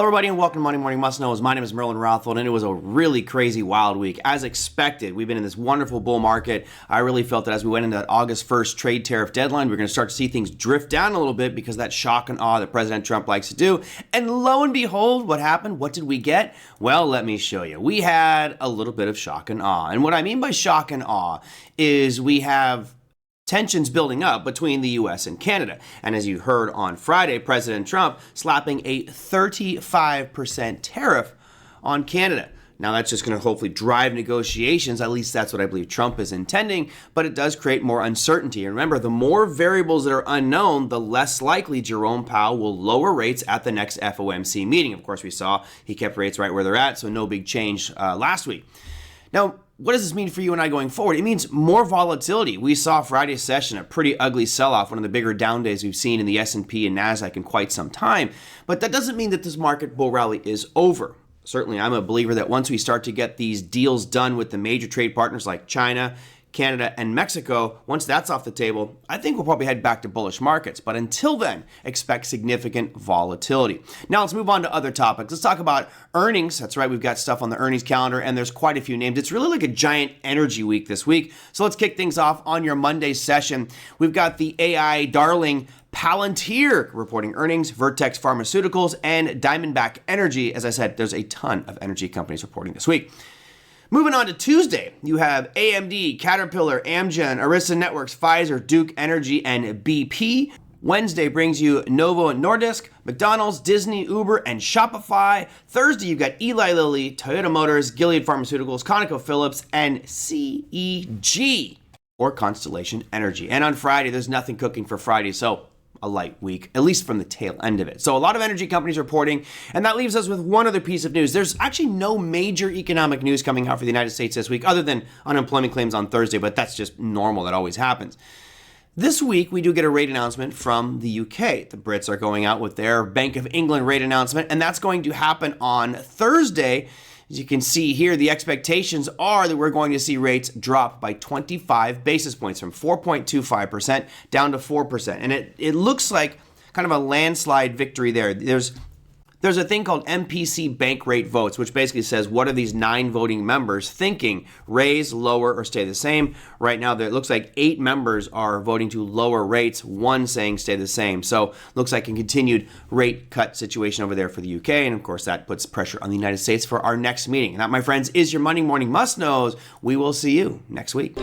Hello everybody and welcome to Monday Morning Must Knows. My name is Merlin Rothfeld and it was a really crazy wild week. As expected, we've been in this wonderful bull market. I really felt that as we went into that August 1st trade tariff deadline, we're going to start to see things drift down a little bit because of that shock and awe that President Trump likes to do. And lo and behold, what happened? What did we get? Well, let me show you. We had a little bit of shock and awe. And what I mean by shock and awe is we have tensions building up between the U.S. and Canada. And as you heard on Friday, President Trump slapping a 35% tariff on Canada. Now, that's just going to hopefully drive negotiations. At least that's what I believe Trump is intending. But it does create more uncertainty. And remember, the more variables that are unknown, the less likely Jerome Powell will lower rates at the next FOMC meeting. Of course, we saw he kept rates right where they're at, so no big change last week. Now, what does this mean for you and I going forward? It means more volatility. We saw Friday's session, a pretty ugly sell-off, one of the bigger down days we've seen in the S&P and NASDAQ in quite some time. But that doesn't mean that this market bull rally is over. Certainly, I'm a believer that once we start to get these deals done with the major trade partners like China, Canada, and Mexico, once that's off the table, I think we'll probably head back to bullish markets. But until then, expect significant volatility. Now let's move on to other topics. Let's talk about earnings. That's right, we've got stuff on the earnings calendar, and there's quite a few names. It's really like a giant energy week this week. So let's kick things off on your Monday session. We've got the AI darling Palantir reporting earnings, Vertex Pharmaceuticals, and Diamondback Energy. As I said, there's a ton of energy companies reporting this week. Moving on to Tuesday, you have AMD, Caterpillar, Amgen, Arista Networks, Pfizer, Duke Energy, and BP. Wednesday brings you Novo Nordisk, McDonald's, Disney, Uber, and Shopify. Thursday, you've got Eli Lilly, Toyota Motors, Gilead Pharmaceuticals, ConocoPhillips, and CEG, or Constellation Energy. And on Friday, there's nothing cooking for Friday, so a light week, at least from the tail end of it. So a lot of energy companies reporting, and that leaves us with one other piece of news. There's actually no major economic news coming out for the United States this week, other than unemployment claims on Thursday, but that's just normal. That always happens. This week, we do get a rate announcement from the UK. The Brits are going out with their Bank of England rate announcement, and that's going to happen on Thursday. As you can see here, the expectations are that we're going to see rates drop by 25 basis points from 4.25% down to 4%. And it looks like kind of a landslide victory there. There's a thing called MPC bank rate votes, which basically says what are these 9 voting members thinking, raise, lower, or stay the same. Right now, it looks like 8 members are voting to lower rates, 1 saying stay the same. So looks like a continued rate cut situation over there for the UK. And of course, that puts pressure on the United States for our next meeting. And that, my friends, is your Monday Morning Must Knows. We will see you next week.